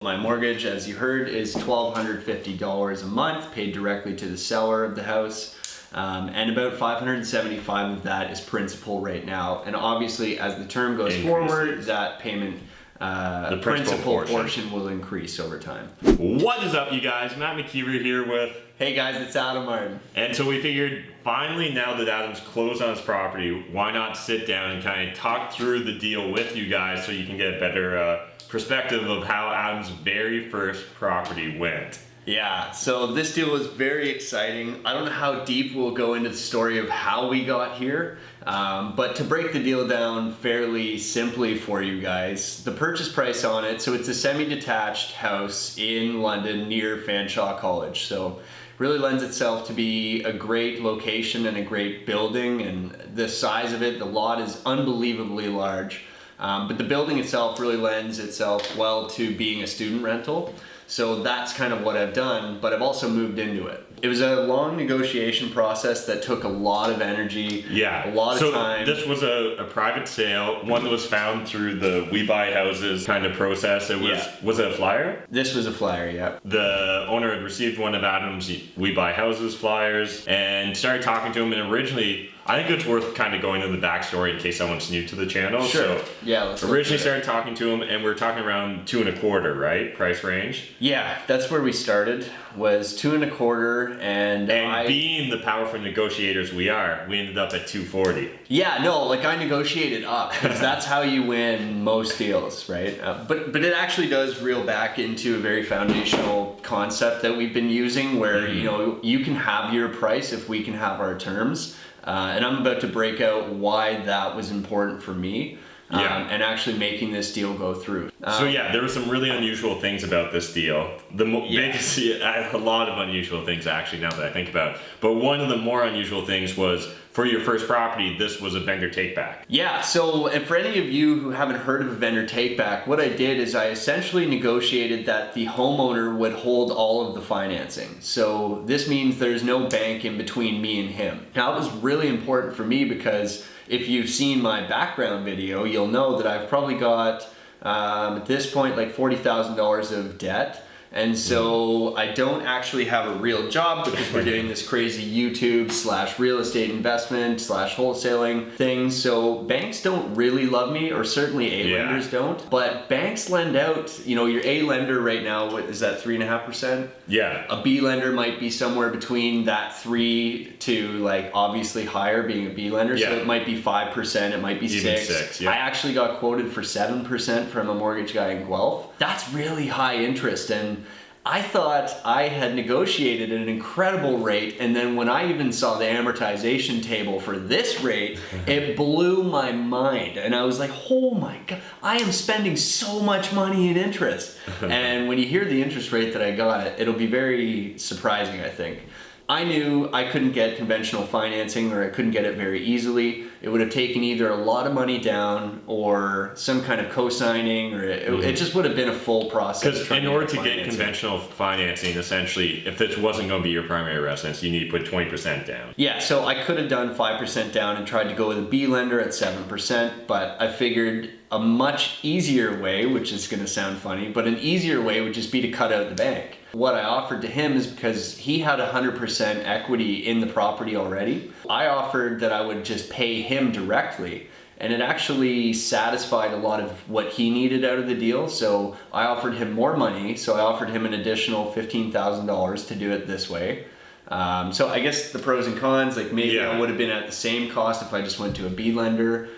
My mortgage, as you heard, is $1,250 a month, paid directly to the seller of the house. And about $575 of that is principal right now. And obviously, as the term goes forward, that payment, the principal portion will increase over time. What is up, you guys? Matt McKeever here with... Hey guys, it's Adam Martin. And so we figured, finally, now that Adam's closed on his property, why not sit down and kind of talk through the deal with you guys so you can get a better perspective of how Adam's very first property went. Yeah, so this deal was very exciting. I don't know how deep we'll go into the story of how we got here, but to break the deal down fairly simply for you guys, the purchase price on it, so it's a semi-detached house in London near Fanshawe College. So really lends itself to be a great location and a great building, and the size of it, the lot is unbelievably large. But the building itself really lends itself well to being a student rental. So that's kind of what I've done, but I've also moved into it. It was a long negotiation process that took a lot of energy, a lot of time. So this was a private sale, one that was found through the We Buy Houses kind of process. It was, was it a flyer? This was a flyer, yeah. The owner had received one of Adam's We Buy Houses flyers and started talking to him, and originally, I think it's worth kind of going into the backstory in case someone's new to the channel. Sure. So yeah, let's originally started talking to him, and we were talking around 2.25, right? Price range. Yeah, that's where we started, was 2.25, and being the powerful negotiators we are, we ended up at 240. Yeah, no, like I negotiated up, because that's how you win most deals, right? But it actually does reel back into a very foundational concept that we've been using, where you know, you can have your price if we can have our terms. And I'm about to break out why that was important for me, and actually making this deal go through. So yeah, there were some really unusual things about this deal. The biggest, a lot of unusual things actually, now that I think about it. But one of the more unusual things was, for your first property, this was a vendor take-back. Yeah, so and for any of you who haven't heard of a vendor take-back, what I did is I essentially negotiated that the homeowner would hold all of the financing. So this means there's no bank in between me and him. Now, that was really important for me because if you've seen my background video, you'll know that I've probably got, at this point, like $40,000 of debt. And so I don't actually have a real job because we're doing this crazy YouTube / real estate investment / wholesaling thing. So banks don't really love me, or certainly A lenders don't. But banks lend out, you know, your A lender right now, what is that, 3.5%? Yeah. A B lender might be somewhere between that 3 to like obviously higher, being a B lender. So it might be 5%, it might be even 6. Yeah. I actually got quoted for 7% from a mortgage guy in Guelph. That's really high interest, and I thought I had negotiated at an incredible rate, and then when I even saw the amortization table for this rate, it blew my mind. And I was like, oh my God, I am spending so much money in interest. And when you hear the interest rate that I got, it'll be very surprising, I think. I knew I couldn't get conventional financing, or I couldn't get it very easily. It would have taken either a lot of money down or some kind of co-signing, or it just would have been a full process. Because in order to get conventional financing, essentially, if this wasn't going to be your primary residence, you need to put 20% down. Yeah, so I could have done 5% down and tried to go with a B lender at 7%, but I figured a much easier way, which is going to sound funny, but an easier way would just be to cut out the bank. What I offered to him is, because he had 100% equity in the property already, I offered that I would just pay him directly, and it actually satisfied a lot of what he needed out of the deal. So I offered him more money, so I offered him an additional $15,000 to do it this way. So I guess the pros and cons, like maybe I would have been at the same cost if I just went to a B lender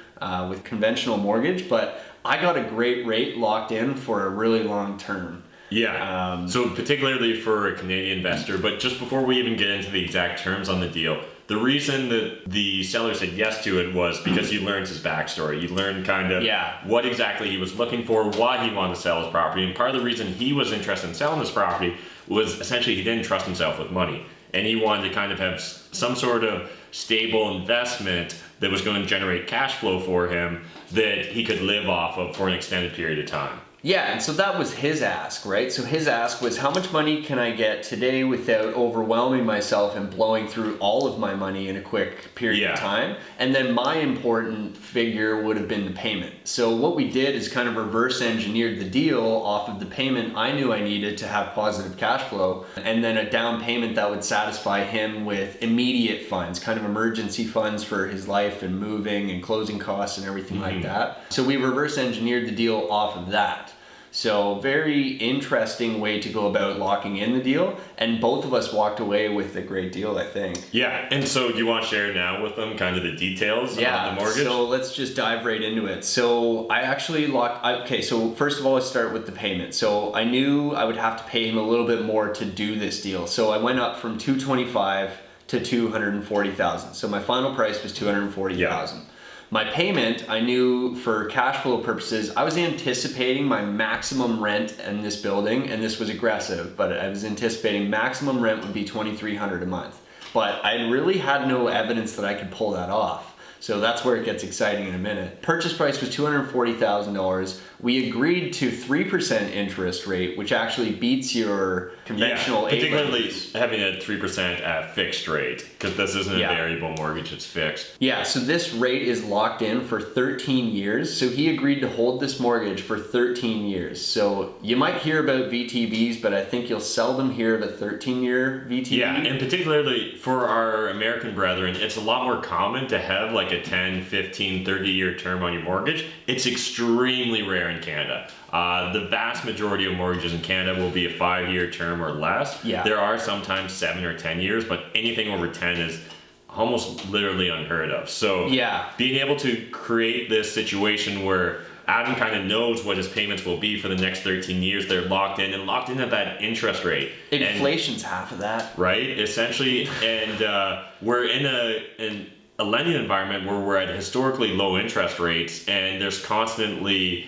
with conventional mortgage, but I got a great rate locked in for a really long term. Yeah, so particularly for a Canadian investor, but just before we even get into the exact terms on the deal, the reason that the seller said yes to it was because you learned his backstory. You learned kind of what exactly he was looking for, why he wanted to sell his property, and part of the reason he was interested in selling this property was essentially he didn't trust himself with money, and he wanted to kind of have some sort of stable investment that was going to generate cash flow for him that he could live off of for an extended period of time. Yeah, and so that was his ask, right? So his ask was, how much money can I get today without overwhelming myself and blowing through all of my money in a quick period of time? And then my important figure would have been the payment. So what we did is kind of reverse engineered the deal off of the payment I knew I needed to have positive cash flow, and then a down payment that would satisfy him with immediate funds, kind of emergency funds for his life and moving and closing costs and everything like that. So we reverse engineered the deal off of that. So very interesting way to go about locking in the deal, and both of us walked away with a great deal, I think. Yeah, and so do you want to share now with them kind of the details of the mortgage? So let's just dive right into it. So I actually so first of all, let's start with the payment. So I knew I would have to pay him a little bit more to do this deal. So I went up from $225,000 to $240,000. So my final price was $240,000. Yeah. My payment, I knew for cash flow purposes, I was anticipating my maximum rent in this building, and this was aggressive, but I was anticipating maximum rent would be $2,300 a month. But I really had no evidence that I could pull that off. So that's where it gets exciting in a minute. Purchase price was $240,000. We agreed to 3% interest rate, which actually beats your conventional particularly having a 3% at fixed rate, because this isn't a variable mortgage, it's fixed. Yeah, so this rate is locked in for 13 years. So he agreed to hold this mortgage for 13 years. So you might hear about VTBs, but I think you'll seldom hear of a 13-year VTB. Yeah, and particularly for our American brethren, it's a lot more common to have like a 10, 15, 30-year term on your mortgage. It's extremely rare in Canada. The vast majority of mortgages in Canada will be a 5-year term or less. Yeah. There are sometimes 7 or 10 years, but anything over 10 is almost literally unheard of. So being able to create this situation where Adam kind of knows what his payments will be for the next 13 years. They're locked in at that interest rate. Inflation's half of that. Right, essentially. And we're in a lending environment where we're at historically low interest rates, and there's constantly,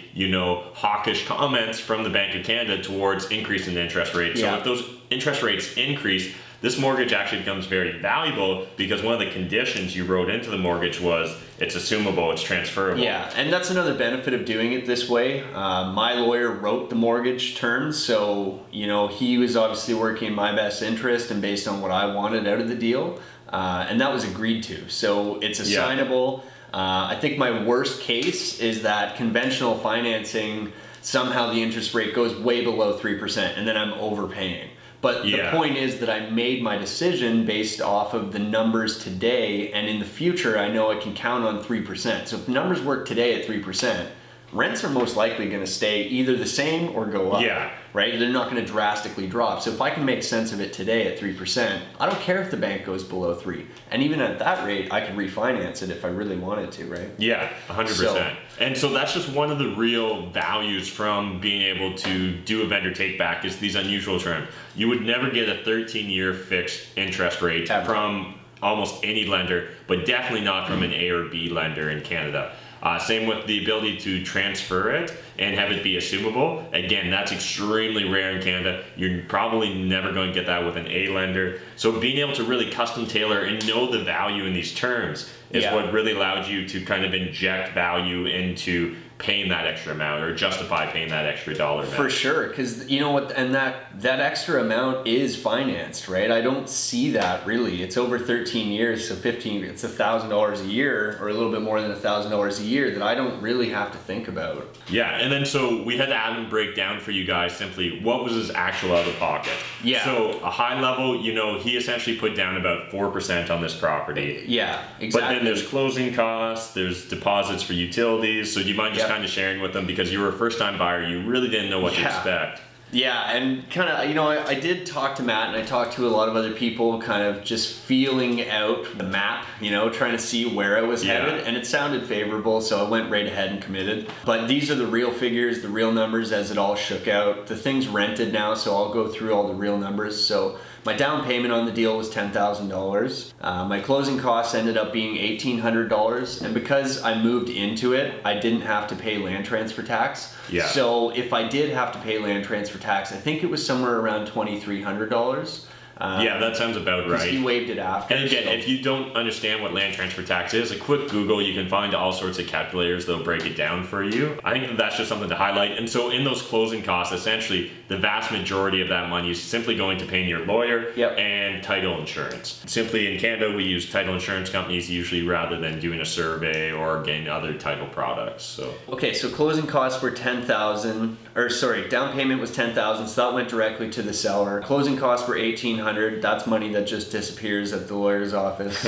hawkish comments from the Bank of Canada towards increasing the interest rates. So if those interest rates increase, this mortgage actually becomes very valuable, because one of the conditions you wrote into the mortgage was it's assumable, it's transferable. Yeah, and that's another benefit of doing it this way. My lawyer wrote the mortgage terms, so he was obviously working in my best interest and based on what I wanted out of the deal. And that was agreed to. So it's assignable. I think my worst case is that conventional financing, somehow the interest rate goes way below 3%, and then I'm overpaying. But the point is that I made my decision based off of the numbers today, and in the future I know I can count on 3%. So if the numbers work today at 3%, rents are most likely going to stay either the same or go up. Yeah. Right? They're not going to drastically drop. So if I can make sense of it today at 3%, I don't care if the bank goes below 3. And even at that rate, I could refinance it if I really wanted to, right? Yeah, 100%. And so that's just one of the real values from being able to do a vendor take back, is these unusual terms. You would never get a 13-year fixed interest rate from almost any lender, but definitely not from an A or B lender in Canada. Same with the ability to transfer it and have it be assumable. Again, that's extremely rare in Canada. You're probably never going to get that with an A lender. So being able to really custom tailor and know the value in these terms is what really allowed you to kind of inject value into paying that extra amount, or justify paying that extra dollar amount. For sure, because you know what, and that extra amount is financed, right? I don't see that really. It's over 13 years, so 15, it's $1,000 a year, or a little bit more than $1,000 a year, that I don't really have to think about. Yeah, and then so we had Adam break down for you guys simply what was his actual out of pocket. Yeah. So a high level, he essentially put down about 4% on this property. Yeah, exactly. But then there's closing costs, there's deposits for utilities. So do you mind just kind of sharing with them, because you were a first-time buyer, you really didn't know what to expect? Yeah, and kind of, I did talk to Matt, and I talked to a lot of other people, kind of just feeling out the map, trying to see where I was headed, and it sounded favorable, so I went right ahead and committed. But these are the real figures, the real numbers as it all shook out. The thing's rented now, so I'll go through all the real numbers. So my down payment on the deal was $10,000. My closing costs ended up being $1,800, and because I moved into it, I didn't have to pay land transfer tax. Yeah. So if I did have to pay land transfer tax, I think it was somewhere around $2,300. Yeah, that sounds about right. He waived it after. And again, if you don't understand what land transfer tax is, a quick Google, you can find all sorts of calculators that'll break it down for you. I think that's just something to highlight. And so in those closing costs, essentially, the vast majority of that money is simply going to paying your lawyer and title insurance. Simply in Canada, we use title insurance companies usually rather than doing a survey or getting other title products. So okay, so closing costs were $10,000, or sorry, down payment was $10,000, so that went directly to the seller. Closing costs were $1,800. That's money that just disappears at the lawyer's office.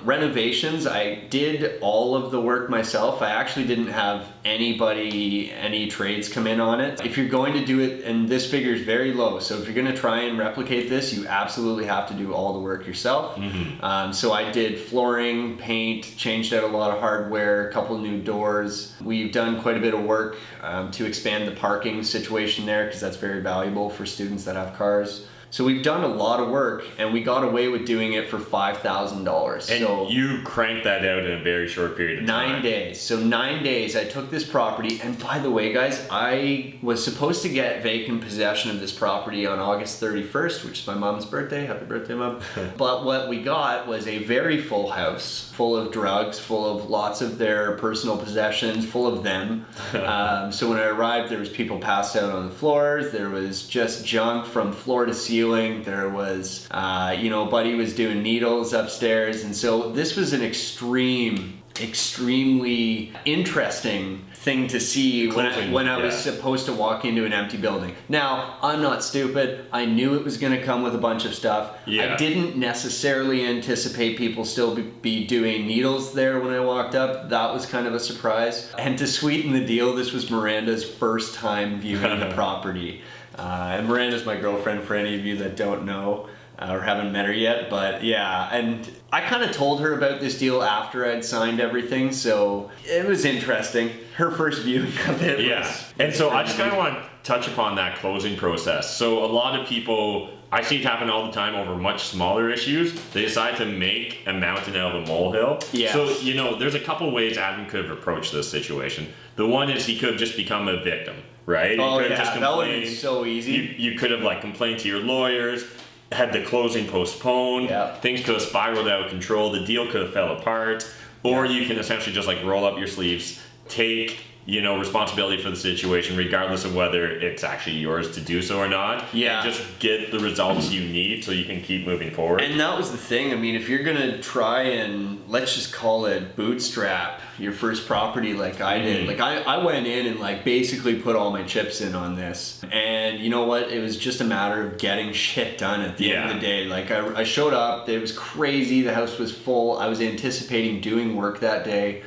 Renovations, I did all of the work myself. I actually didn't have any trades come in on it. If you're going to do it, and this figure is very low, so if you're going to try and replicate this, you absolutely have to do all the work yourself. So I did flooring, paint, changed out a lot of hardware, a couple new doors. We've done quite a bit of work to expand the parking situation there, because that's very valuable for students that have cars. So we've done a lot of work, and we got away with doing it for $5,000. And so you cranked that out in a very short period of time. 9 days. So 9 days I took this property, and by the way, guys, I was supposed to get vacant possession of this property on August 31st, which is my mom's birthday. Happy birthday, Mom. But what we got was a very full house, full of drugs, full of lots of their personal possessions, full of them. So when I arrived, there was people passed out on the floors. There was just junk from floor to ceiling. There was, Buddy was doing needles upstairs. And so this was an extremely interesting thing to see when I was supposed to walk into an empty building. Now, I'm not stupid. I knew it was going to come with a bunch of stuff. I didn't necessarily anticipate people still be doing needles there when I walked up. That was kind of a surprise. And to sweeten the deal, this was Miranda's first time viewing the property. And Miranda's my girlfriend, for any of you that don't know or haven't met her yet. But yeah, and I kind of told her about this deal after I'd signed everything, so it was interesting. Her first viewing of it and so I just kind of want to touch upon that closing process. So a lot of people, I see it happen all the time over much smaller issues. They decide to make a mountain out of a molehill. So, there's a couple ways Adam could have approached this situation. The one is he could have just become a victim, right? Oh, that would be so easy. You could have complained to your lawyers, had the closing postponed, things could have spiraled out of control, the deal could have fell apart, or you can essentially just roll up your sleeves, take responsibility for the situation regardless of whether it's actually yours to do so or not, and just get the results you need so you can keep moving forward. And that was the thing. I mean, if you're gonna try and, let's just call it, bootstrap your first property like I did, I went in and basically put all my chips in on this, and you know what, it was just a matter of getting shit done at the end of the day. I showed up, it was crazy, the house was full, I was anticipating doing work that day.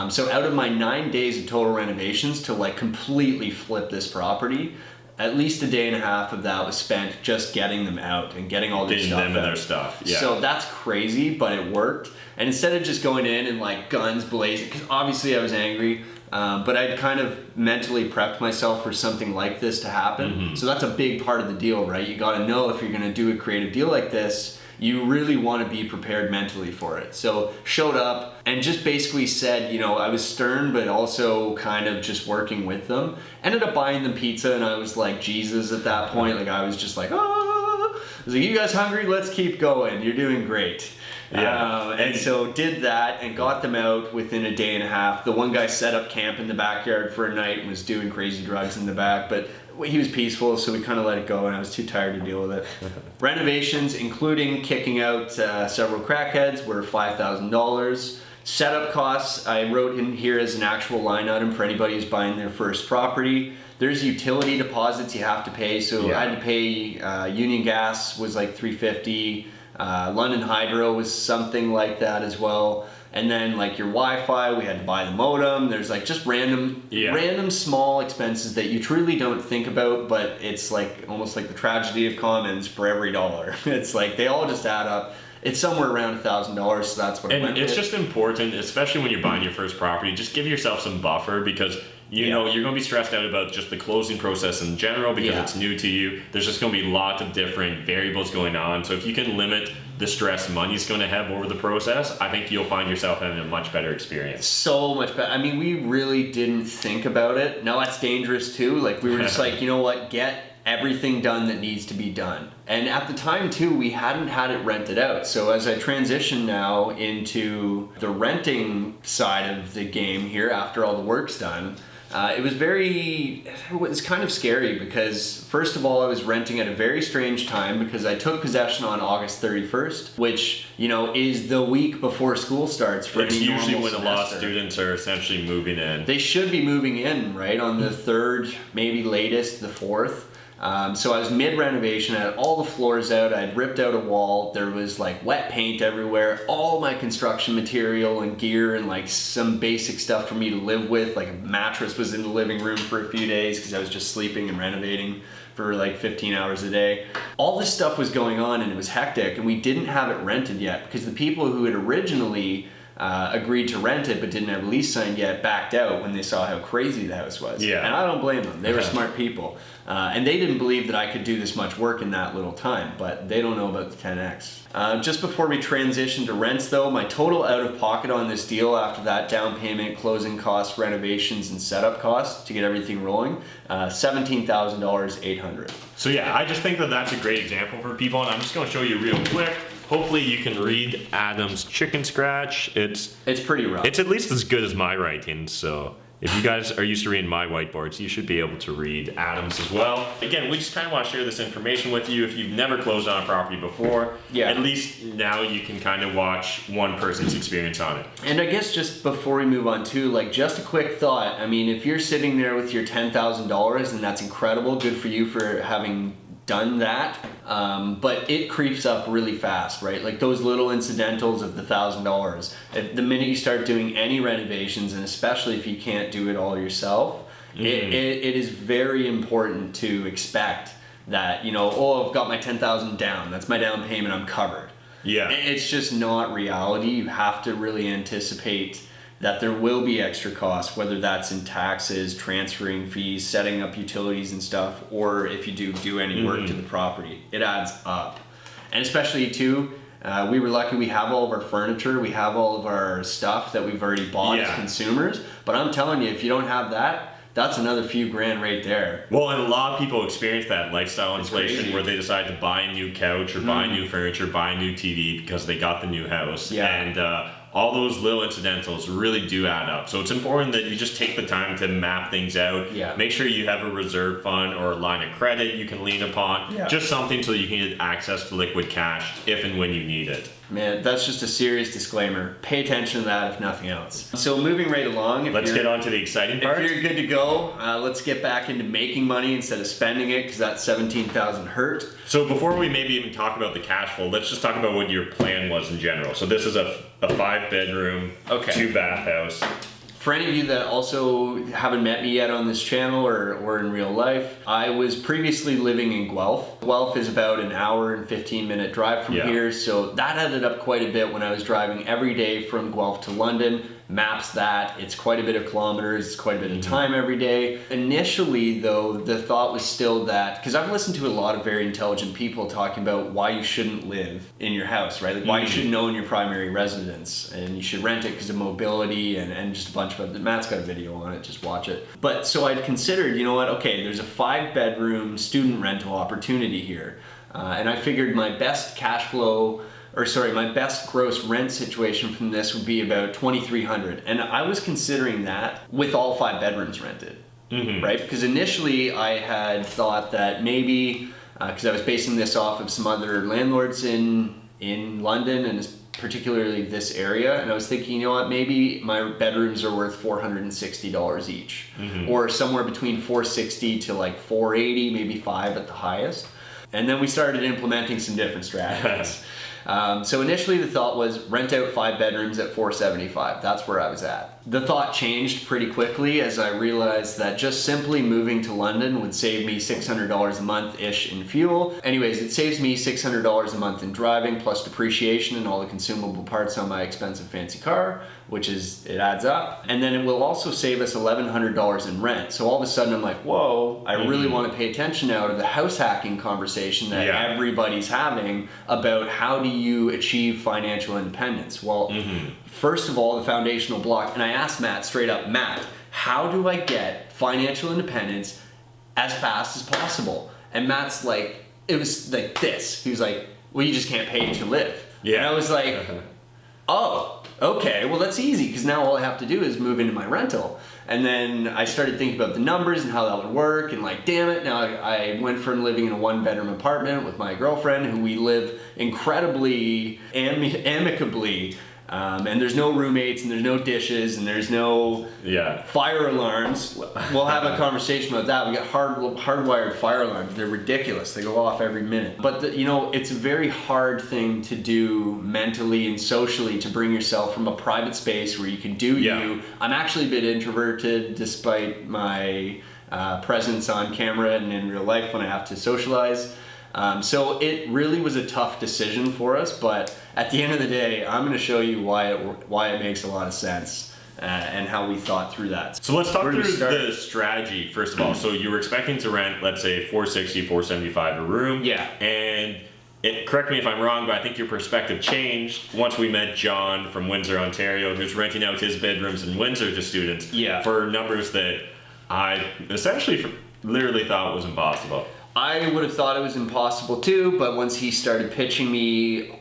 So out of my 9 days of total renovations to completely flip this property, at least a day and a half of that was spent just getting them out and getting all this stuff out. Them and their stuff. Yeah. So that's crazy, but it worked. And instead of just going in and guns blazing, because obviously I was angry, but I'd kind of mentally prepped myself for something like this to happen. So that's a big part of the deal, right? You got to know if you're going to do a creative deal like this, you really want to be prepared mentally for it. So showed up and just basically said, I was stern, but also kind of just working with them. Ended up buying them pizza, and I was like Jesus at that point. I was just I was like, you guys hungry? Let's keep going. You're doing great. And so did that and got them out within a day and a half. The one guy set up camp in the backyard for a night and was doing crazy drugs in the back, but he was peaceful, so we kind of let it go, and I was too tired to deal with it. Renovations, including kicking out several crackheads, were $5,000. Setup costs, I wrote in here as an actual line item for anybody who's buying their first property. There's utility deposits you have to pay, so I had to pay Union Gas was $350. London Hydro was something like that as well. And then your Wi-Fi, we had to buy the modem. There's just random small expenses that you truly don't think about, but it's almost like the tragedy of commons for every dollar. It's they all just add up. It's somewhere around $1,000, so that's what I went with. And it's just important, especially when you're buying your first property, just give yourself some buffer, because you know you're going to be stressed out about just the closing process in general because it's new to you. There's just going to be lots of different variables going on. So if you can limit the stress money's going to have over the process, I think you'll find yourself having a much better experience. So much better. I mean, we really didn't think about it. Now that's dangerous too. We were just you know what, get everything done that needs to be done. And at the time too, we hadn't had it rented out. So as I transition now into the renting side of the game here after all the work's done, it was kind of scary because first of all, I was renting at a very strange time because I took possession on August 31st, which, you know, is the week before school starts for It's any usually normal when a lot of semester. students are essentially moving in. They should be moving in, right, on the 3rd, maybe latest the 4th. So I was mid-renovation, I had all the floors out, I had ripped out a wall, there was like wet paint everywhere, all my construction material and gear and like some basic stuff for me to live with, like a mattress was in the living room for a few days because I was just sleeping and renovating for like 15 hours a day. All this stuff was going on and it was hectic, and we didn't have it rented yet because the people who had originally agreed to rent it but didn't have a lease signed yet backed out when they saw how crazy the house was. Yeah. And I don't blame them. They were smart people. And they didn't believe that I could do this much work in that little time, but they don't know about the 10X. Just before we transition to rents though, my total out of pocket on this deal after that down payment, closing costs, renovations, and setup costs to get everything rolling, $17,800. So yeah, I just think that that's a great example for people, and I'm just going to show you real quick. Hopefully you can read Adam's chicken scratch. It's pretty rough. It's at least as good as my writing, so if you guys are used to reading my whiteboards, you should be able to read Adam's as well. Again, we just kind of want to share this information with you. If you've never closed on a property before, at least now you can kind of watch one person's experience on it. And I guess just before we move on too, like just a quick thought. I mean, if you're sitting there with your $10,000, and that's incredible, good for you for having done that, but it creeps up really fast, right? Like those little incidentals of the $1,000. The minute you start doing any renovations, and especially if you can't do it all yourself, it is very important to expect that, you know, oh, I've got my 10,000 down. That's my down payment. I'm covered. Yeah. It's just not reality. You have to really anticipate that there will be extra costs, whether that's in taxes, transferring fees, setting up utilities and stuff, or if you do any work to the property. It adds up. And especially too, we were lucky we have all of our furniture, we have all of our stuff that we've already bought as consumers, but I'm telling you, if you don't have that, that's another few grand right there. Well, and a lot of people experience that lifestyle inflation where they decide to buy a new couch or buy new furniture, buy a new TV because they got the new house. Yeah. And all those little incidentals really do add up. So it's important that you just take the time to map things out. Yeah. Make sure you have a reserve fund or a line of credit you can lean upon. Yeah. Just something so you can get access to liquid cash if and when you need it. Man, that's just a serious disclaimer. Pay attention to that if nothing else. So moving right along. Let's get on to the exciting part. If you're good to go, let's get back into making money instead of spending it, because that 17,000 hurt. So before we maybe even talk about the cash flow, let's just talk about what your plan was in general. So this is a 5-bedroom, 2-bath house. For any of you that also haven't met me yet on this channel or in real life, I was previously living in Guelph. Guelph is about an hour and 15-minute drive from here, so that added up quite a bit when I was driving every day from Guelph to London. Maps that, it's quite a bit of kilometers, it's quite a bit of time every day. Initially though, the thought was still that, because I've listened to a lot of very intelligent people talking about why you shouldn't live in your house, right? Like why you shouldn't own your primary residence and you should rent it because of mobility and just a bunch of, Matt's got a video on it, just watch it. But so I'd considered, you know what, okay, there's a 5-bedroom student rental opportunity here. And I figured my best my best gross rent situation from this would be about $2,300, and I was considering that with all 5 bedrooms rented, right? Because initially I had thought that maybe, because I was basing this off of some other landlords in London and particularly this area, and I was thinking, you know what, maybe my bedrooms are worth $460 each, or somewhere between $460 to like $480, maybe $5 at the highest. And then we started implementing some different strategies. So initially the thought was rent out 5 bedrooms at $475. That's where I was at. The thought changed pretty quickly as I realized that just simply moving to London would save me $600 a month-ish in fuel. Anyways, it saves me $600 a month in driving plus depreciation and all the consumable parts on my expensive fancy car, which it adds up. And then it will also save us $1,100 in rent. So all of a sudden I'm like, whoa, I really want to pay attention now to the house hacking conversation that everybody's having about how do you achieve financial independence. Well, first of all, the foundational block, and I asked Matt straight up, Matt, how do I get financial independence as fast as possible? And Matt's like, it was like this. He was like, well, you just can't pay to live. Yeah. And I was like, oh, okay, well, that's easy, because now all I have to do is move into my rental. And then I started thinking about the numbers and how that would work, and like, damn it, now I went from living in a 1-bedroom apartment with my girlfriend, who we live incredibly amicably, and there's no roommates, and there's no dishes, and there's no fire alarms. We'll have a conversation about that. We got hardwired fire alarms. They're ridiculous. They go off every minute. But it's a very hard thing to do mentally and socially, to bring yourself from a private space where you can do you. I'm actually a bit introverted, despite my presence on camera and in real life when I have to socialize. So it really was a tough decision for us, but at the end of the day, I'm going to show you why it makes a lot of sense, and how we thought through that. So let's talk through the strategy first of all. So you were expecting to rent, let's say, $460, $475 a room. Yeah. And correct me if I'm wrong, but I think your perspective changed once we met John from Windsor, Ontario, who's renting out his bedrooms in Windsor to students for numbers that I essentially literally thought was impossible. I would have thought it was impossible too, but once he started pitching me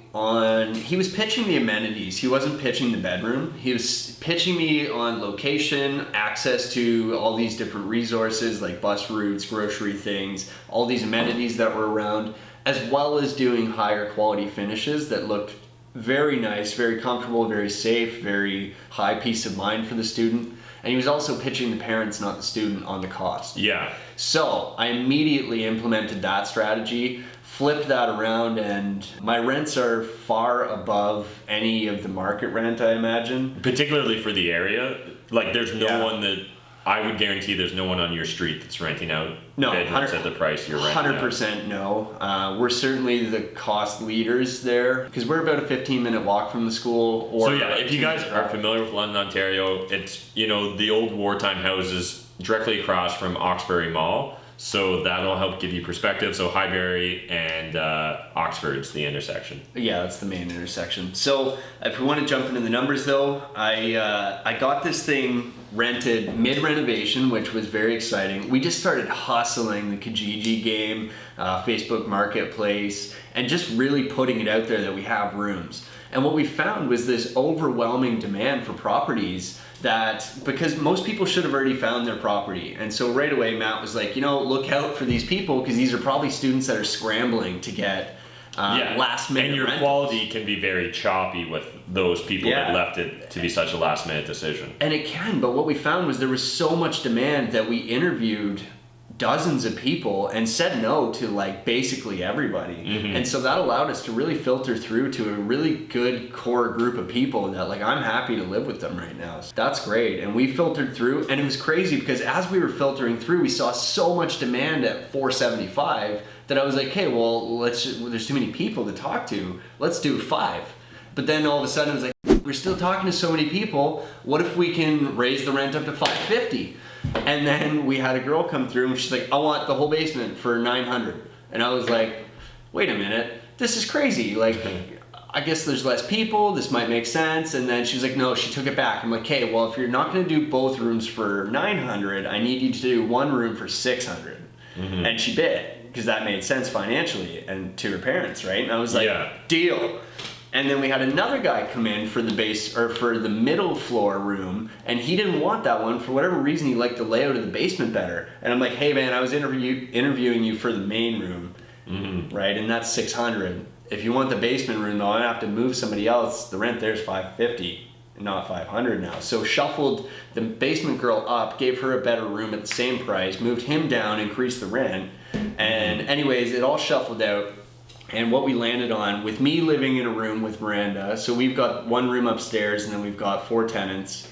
he was pitching the amenities. He wasn't pitching the bedroom. He was pitching me on location, access to all these different resources like bus routes, grocery things, all these amenities that were around, as well as doing higher quality finishes that looked very nice, very comfortable, very safe, very high peace of mind for the student. And he was also pitching the parents, not the student, on the cost. Yeah. So I immediately implemented that strategy, flipped that around, and my rents are far above any of the market rent, I imagine. Particularly for the area. Like, there's no one that, I would guarantee there's no one on your street that's renting out bedrooms at the price you're renting 100% no. We're certainly the cost leaders there, because we're about a 15-minute walk from the school. So yeah, if you guys are familiar with London, Ontario, it's, the old wartime houses directly across from Oxbury Mall. So that'll help give you perspective. So Highbury and Oxford's the intersection. Yeah, that's the main intersection. So if we want to jump into the numbers though, I got this thing rented mid-renovation, which was very exciting. We just started hustling the Kijiji game, Facebook Marketplace, and just really putting it out there that we have rooms. And what we found was this overwhelming demand for properties, that because most people should have already found their property. And so right away Matt was like, look out for these people, because these are probably students that are scrambling to get last minute and your rentals. Quality can be very choppy with those people that left it to be such a last minute decision. And it can, but what we found was there was so much demand that we interviewed dozens of people and said no to like basically everybody. Mm-hmm. And so that allowed us to really filter through to a really good core group of people that like, I'm happy to live with them right now. So that's great. And we filtered through, and it was crazy because as we were filtering through, we saw so much demand at $475 that I was like, okay, well, there's too many people to talk to. Let's do 5. But then all of a sudden it was like, we're still talking to so many people. What if we can raise the rent up to $550? And then we had a girl come through and she's like, I want the whole basement for $900. And I was like, wait a minute, this is crazy. Like, I guess there's less people, this might make sense. And then she was like, no, she took it back. I'm like, okay, well, if you're not gonna do both rooms for $900, I need you to do one room for $600. Mm-hmm. And she bid, because that made sense financially and to her parents, right? And I was like, deal. And then we had another guy come in for the middle floor room, and he didn't want that one. For whatever reason, he liked the layout of the basement better. And I'm like, hey man, I was interviewing you for the main room, right? And that's $600. If you want the basement room though, I have to move somebody else. The rent there's $550, not $500 now. So shuffled the basement girl up, gave her a better room at the same price, moved him down, increased the rent. And anyways, it all shuffled out. And what we landed on, with me living in a room with Miranda, so we've got one room upstairs and then we've got 4 tenants.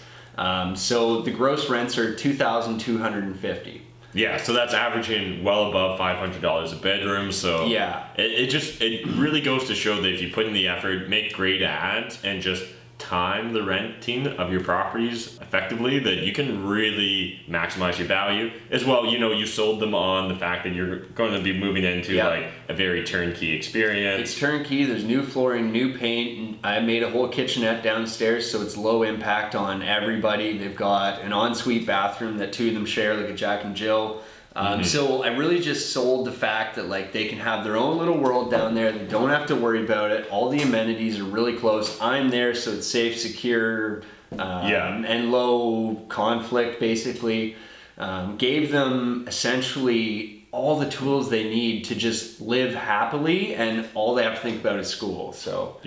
So the gross rents are $2,250. Yeah, so that's averaging well above $500 a bedroom. So yeah, it really goes to show that if you put in the effort, make great ads, and just time the renting of your properties effectively, that you can really maximize your value. As well, you sold them on the fact that you're going to be moving into like a very turnkey experience. It's turnkey. There's new flooring, new paint. And I made a whole kitchenette downstairs, so it's low impact on everybody. They've got an ensuite bathroom that 2 of them share, like a Jack and Jill. So I really just sold the fact that like they can have their own little world down there. They don't have to worry about it. All the amenities are really close. I'm there, so it's safe, secure, and low conflict, basically. Gave them essentially all the tools they need to just live happily, and all they have to think about is school. So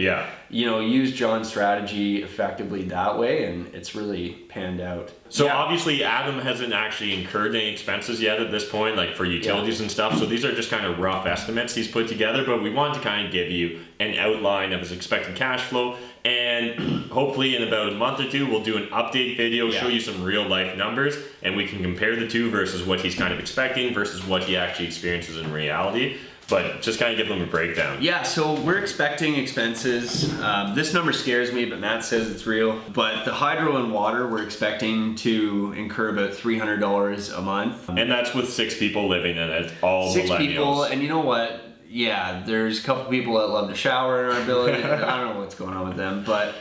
use John's strategy effectively that way, and it's really panned out. So obviously Adam hasn't actually incurred any expenses yet at this point, like for utilities and stuff. So these are just kind of rough estimates he's put together, but we wanted to kind of give you an outline of his expected cash flow. And hopefully in about a month or two, we'll do an update video, show you some real life numbers, and we can compare the two versus what he's kind of expecting versus what he actually experiences in reality. But just kind of give them a breakdown. Yeah, so we're expecting expenses. This number scares me, but Matt says it's real. But the hydro and water, we're expecting to incur about $300 a month. And that's with 6 people living in it, all 6 millennials. people, and you know what? Yeah, there's a couple people that love to shower in our building. I don't know what's going on with them, but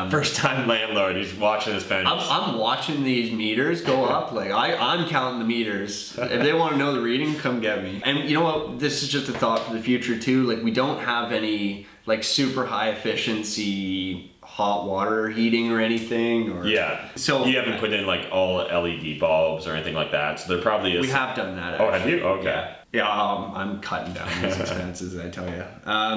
first time landlord, he's watching his pennies. I'm watching these meters go up. Like I'm counting the meters. If they want to know the reading, come get me. And you know what? This is just a thought for the future too. Like we don't have any like super high efficiency hot water heating or anything. Or so you haven't put in like all LED bulbs or anything like that. So there probably is. We have done that. Actually. Oh, have you? Okay. Yeah, I'm cutting down these expenses, I tell you.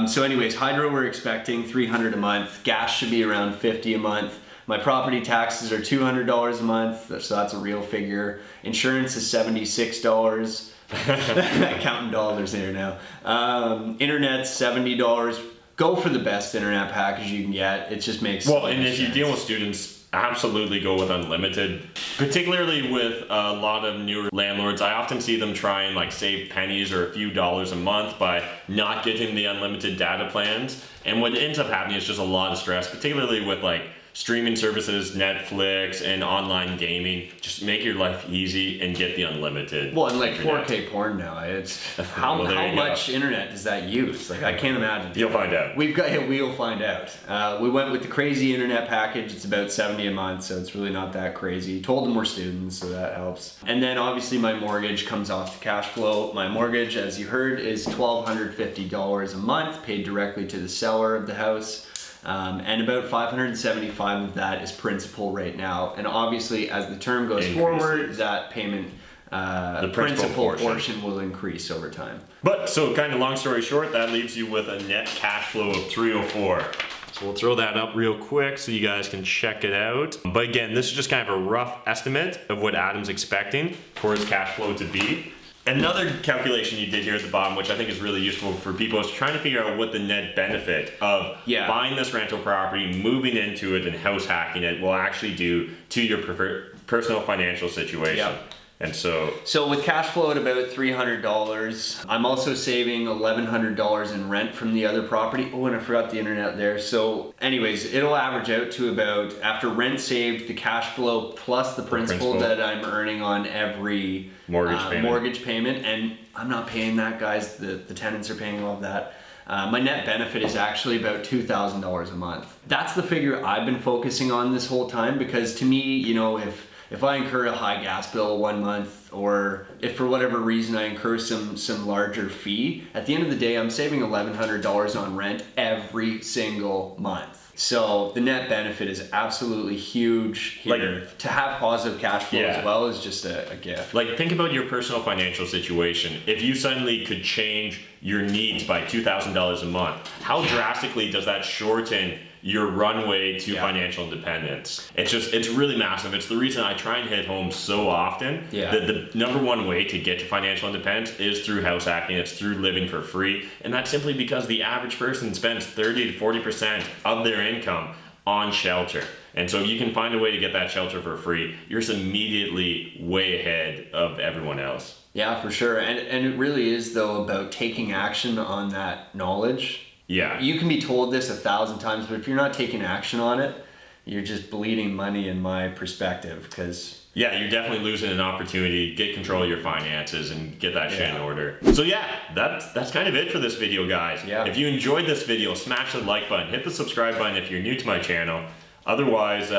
So anyways, hydro we're expecting $300 a month. Gas should be around $50 a month. My property taxes are $200 a month, so that's a real figure. Insurance is $76. Counting dollars there now. Internet's $70. Go for the best internet package you can get. It just makes well, and if you deal with students, absolutely go with unlimited. Particularly with a lot of newer landlords, I often see them try and like save pennies or a few dollars a month by not getting the unlimited data plans. And what ends up happening is just a lot of stress, particularly with like streaming services, Netflix, and online gaming. Just make your life easy and get the unlimited. Well, and like internet. 4K porn now, it's how much internet does that use? Like I can't imagine. You'll find out. We'll find out. We went with the crazy internet package. It's about $70 a month, so it's really not that crazy. Told them we're students, so that helps. And then obviously my mortgage comes off the cash flow. My mortgage, as you heard, is $1,250 a month, paid directly to the seller of the house. And about $575 of that is principal right now. And obviously, as the term goes forward, that payment, the principal portion will increase over time. But so kind of long story short, that leaves you with a net cash flow of $304. So we'll throw that up real quick so you guys can check it out. But again, this is just kind of a rough estimate of what Adam's expecting for his cash flow to be. Another calculation you did here at the bottom, which I think is really useful for people, is trying to figure out what the net benefit of buying this rental property, moving into it, and house hacking it will actually do to your personal financial situation. And so with cash flow at about $300, I'm also saving $1,100 in rent from the other property. Oh, and I forgot the internet there. So anyways, it'll average out to about, after rent saved, the cash flow plus the principal that I'm earning on every mortgage payment. And I'm not paying that, guys. The tenants are paying all of that. My net benefit is actually about $2,000 a month. That's the figure I've been focusing on this whole time, because to me, you know, if I incur a high gas bill 1 month, or if for whatever reason I incur some larger fee, at the end of the day, I'm saving $1,100 on rent every single month. So the net benefit is absolutely huge here. Like, to have positive cash flow as well is just a gift. Like, think about your personal financial situation. If you suddenly could change your needs by $2,000 a month, how drastically does that shorten your runway to financial independence? It's really massive. It's the reason I try and hit home so often that the number one way to get to financial independence is through house hacking. It's through living for free. And that's simply because the average person spends 30 to 40% of their income on shelter. And so if you can find a way to get that shelter for free, you're just immediately way ahead of everyone else. Yeah, for sure. And it really is, though, about taking action on that knowledge. Yeah. You can be told this 1,000 times, but if you're not taking action on it, you're just bleeding money in my perspective, because... Yeah, you're definitely losing an opportunity to get control of your finances and get that shit in order. So that's kind of it for this video, guys. Yeah. If you enjoyed this video, smash the like button, hit the subscribe button if you're new to my channel. Otherwise,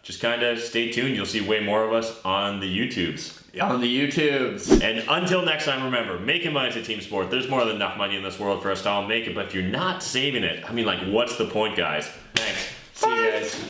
just kind of stay tuned. You'll see way more of us on the YouTubes. On the YouTubes. And until next time, remember, making money is a team sport. There's more than enough money in this world for us to all make it, but if you're not saving it, I mean, like, what's the point, guys? Thanks. See you guys.